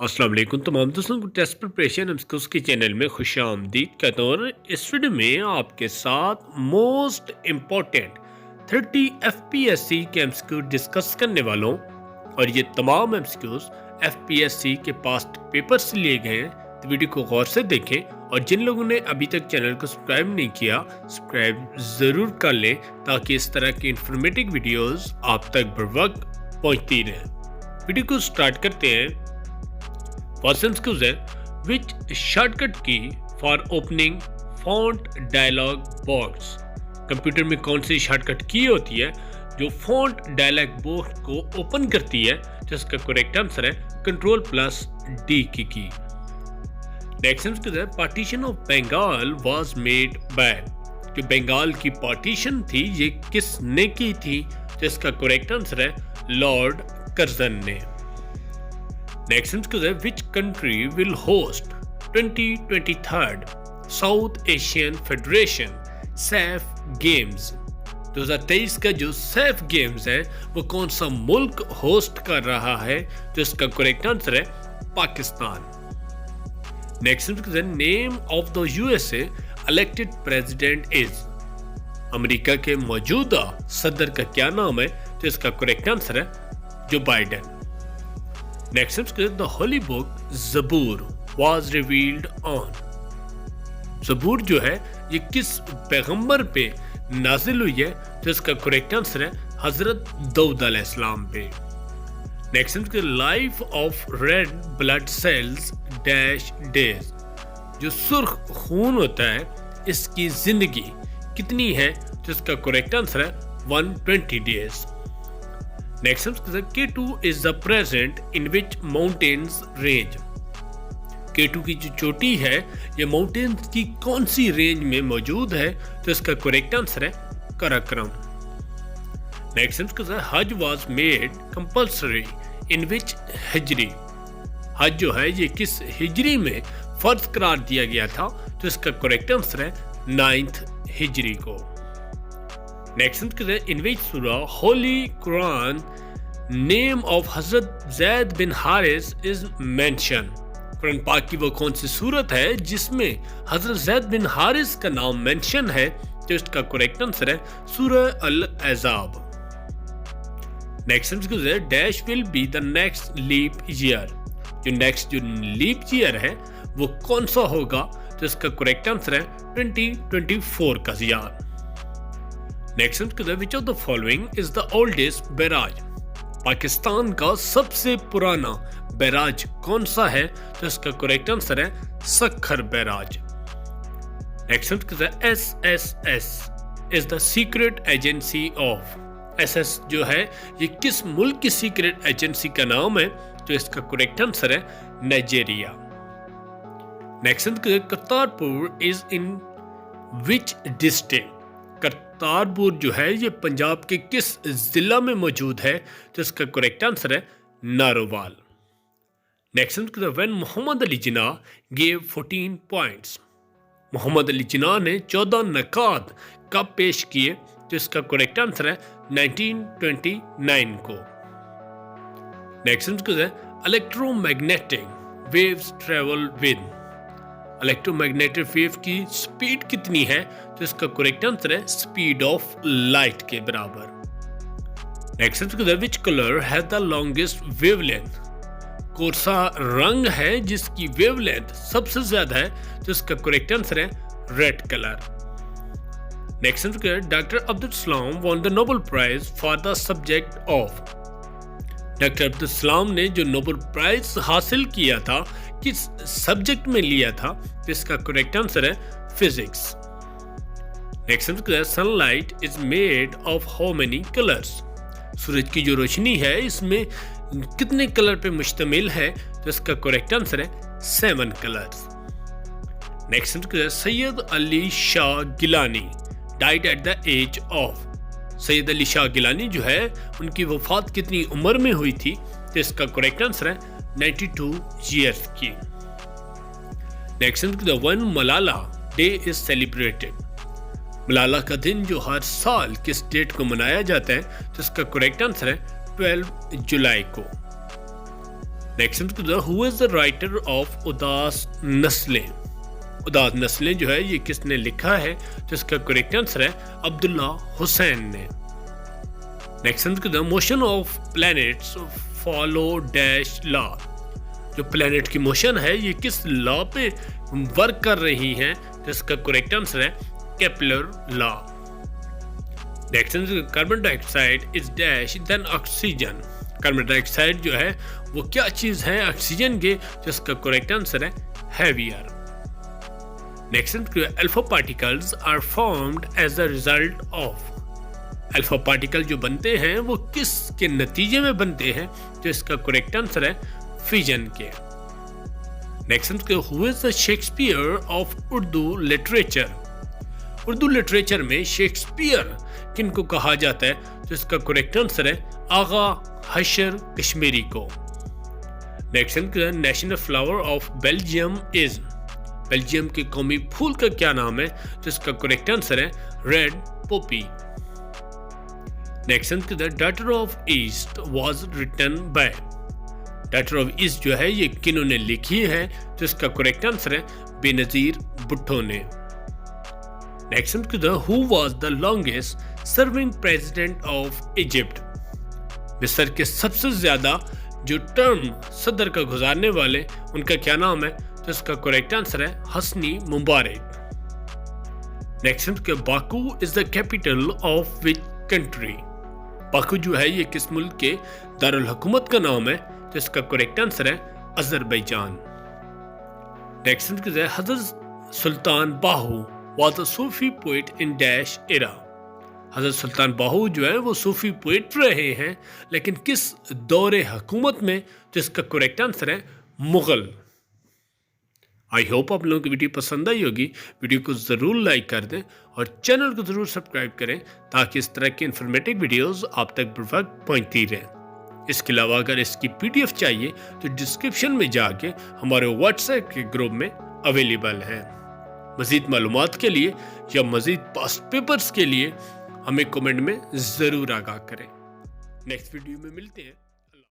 अस्सलाम वालेकुम तमाम दोस्तों को टेस्ट प्रिपरेशन हमस्कूस के चैनल में खुश आमदीद कहता हूँ। और इस वीडियो में आपके साथ मोस्ट इम्पोर्टेंट 30 FPSC के एमसीक्यू डिस्कस करने वालों। और ये तमाम एमसीक्यूज FPSC के पास्ट पेपर से लिए गए हैं, तो वीडियो को गौर से देखें। और जिन लोगों ने अभी तक चैनल को सब्सक्राइब नहीं किया, सब्सक्राइब ज़रूर कर लें ताकि इस तरह की इंफॉर्मेटिव वीडियोज़ आप तक बर वक्त पहुँचती रहें। वीडियो को स्टार्ट करते हैं। फर्स्ट एमसीक्यूज है, which shortcut key for opening font dialog box. Computer में कौन सी शॉर्टकट की होती है जो फॉन्ट डायलॉग बॉक्स को ओपन करती है? जिसका करेक्ट आंसर है Ctrl+D की। नेक्स्ट एमसीक्यूज है, partition of Bengal was made by. जो बंगाल की पार्टीशन थी ये किसने की थी? जिसका करेक्ट आंसर है लॉर्ड कर्जन ने। नेक्स्ट एमसीक्यूज है, which country will host 2023 south Asian federation SAF games. 2023 का जो सैफ गेम्स है वो कौन सा मुल्क होस्ट कर रहा है? तो इसका करेक्ट आंसर है पाकिस्तान। नेक्स्ट एमसीक्यूज है, name of the USA elected president is. America के मौजूदा सदर का क्या नाम है? तो इसका करेक्ट आंसर है जो Biden. Next MCQs, the holy book Zabur was revealed on. ज़बूर जो है ये किस पैगंबर पे नाजिल हुई है? तो इसका करेक्ट आंसर है हजरत दाऊद अलैहिस्सलाम पे। Next MCQs, life of red blood cells dash days. जो सुर्ख खून होता है इसकी जिंदगी कितनी है? तो इसका करेक्ट आंसर है 120 days. Next MCQs, K2 is the present in which mountains range. K2 की जो चोटी है ये माउंटेन्स की कौन सी रेंज में मौजूद है? तो इसका करेक्ट आंसर है कराक्रम। नेक्स्ट एमसीक्यूज है, हज वाज मेड कंपल्सरी इन विच हिजरी। हज जो है ये किस हिजरी में फर्ज करार दिया गया था? तो इसका करेक्ट आंसर है 9th हिजरी को। नेक्स्ट एमसीक्यूज है, इन विच सूरा Holi Quran name of Hazrat zaid bin Haris is mention. Quran पाक की वो कौन सी सूरत है जिसमें हजरत ज़ैद बिन हारिस का नाम मेंशन है? तो इसका करेक्ट आंसर है सूरह अल अहज़ाब। नेक्स्ट एमसीक्यूज है, dash will be the next leap year. जो लीप ईयर है वो कौन सा होगा? तो इसका करेक्ट आंसर है 2024 का ईयर। नेक्स्ट एमसीक्यूज है, which of the following is the oldest barrage. Pakistan का सबसे पुराना बैराज कौन सा है? तो इसका करेक्ट आंसर है सक्खर बैराज। नेक्स्ट एमसीक्यूज है, SSS is the secret agency of. SS जो है ये किस मुल्क की सीक्रेट एजेंसी का नाम है? तो इसका करेक्ट आंसर है Nigeria. Next MCQs, Kartarpur is in which district. Kartarpur जो है ये पंजाब के किस जिला में मौजूद है? तो इसका करेक्ट आंसर है Narowal. Next MCQs, when Mohammad Ali Jinnah gave 14 points. Mohammad Ali Jinnah ने 14 नकात कब पेश किए? तो इसका करेक्ट आंसर है 1929 को। नेक्स्ट एमसीक्यूज है, electromagnetic waves travel with. Electromagnetic wave की स्पीड कितनी है? तो इसका करेक्ट आंसर है स्पीड ऑफ लाइट के बराबर। नेक्स्ट एमसीक्यूज है, which colour has the longest wavelength. कौन सा रंग है जिसकी वेवलेंथ सबसे ज्यादा है? तो इसका करेक्ट आंसर है red colour. Next MCQs, doctor Abdul Salam won the Nobel prize for the subject of. Doctor Abdul Salam ने जो नोबेल प्राइज हासिल किया था किस सब्जेक्ट में लिया था? तो इसका करेक्ट आंसर है physics. Next MCQs, sunlight is made of how many colours. सूरज की जो रोशनी है इसमें कितने कलर पे मुश्तमिल है? तो इसका करेक्ट आंसर है 7 colours. Next MCQs, Syed Ali Shah Geelani died at the age of. Syed Ali Shah Geelani जो है उनकी वफात कितनी उम्र में हुई थी? तो इसका करेक्ट आंसर है 92 ईयर्स की। Next MCQs, when Malala day is celebrated. Malala का दिन जो हर साल किस डेट को मनाया जाता है? तो इसका करेक्ट आंसर है 12 जुलाई को। Next, who is the writer of उदास नस्लें? उदास नस्लें जो है ये किसने लिखा है? तो इसका करेक्ट आंसर है अब्दुल्ला हुसैन ने। Next, motion of planets follow dash law. जो प्लैनेट की मोशन है ये किस लॉ पे वर्क कर रही हैं? तो इसका करेक्ट आंसर है Kepler law. Next, carbon dioxide is dash than oxygen. Carbon dioxide जो है वो क्या चीज है ऑक्सीजन के? जिसका करेक्ट आंसर है heavier. Next, alpha particles are formed as the result of. Alpha particle जो बनते हैं वो किस के नतीजे में बनते हैं? तो इसका करेक्ट आंसर है फिजन के। Next, who is the Shakespeare of Urdu literature? Urdu literature में शेक्सपियर किनको कहा जाता है? तो इसका करेक्ट आंसर है आगा हशर कश्मीरी को। Next, national flower of Belgium is. Belgium के कौमी फूल का क्या नाम है? तो इसका करेक्ट आंसर है red poppy. Next, the daughter of east was written by. Daughter of east जो है ये किन्होंने लिखी है? तो इसका करेक्ट आंसर है बेनजीर भुट्टो ने। Next, who was the longest serving president of Egypt? मिस्र के सबसे ज्यादा जो टर्म सदर का गुजारने वाले उनका क्या नाम है? तो इसका करेक्ट आंसर है Hosni Mubarak. Next, Baku is the capital of which country? Baku जो है ये किस मुल्क के दारुल हुकूमत का नाम है? तो इसका करेक्ट आंसर है Azerbaijan. Next, Hazrat Sultan Bahu was a Sufi poet in dash era. Hazrat Sultan बाहू जो है वो सूफी पोएट रहे हैं, लेकिन किस दौरे हुकूमत में? तो इसका करेक्ट आंसर है मुगल। आई होप आप लोगों की वीडियो पसंद आई होगी। वीडियो को ज़रूर लाइक कर दें और चैनल को ज़रूर सब्सक्राइब करें ताकि इस तरह की इन्फॉर्मेटिव वीडियोस आप तक बर वक्त पहुँचती रहें। इसके अलावा अगर इसकी PDF चाहिए तो डिस्क्रिप्शन में जाके हमारे व्हाट्सएप के ग्रुप में अवेलेबल है। मज़ीद मालूमात के लिए या मज़ीद पास्ट पेपर्स के लिए हमें कमेंट में ज़रूर आगाह करें। नेक्स्ट वीडियो में मिलते हैं।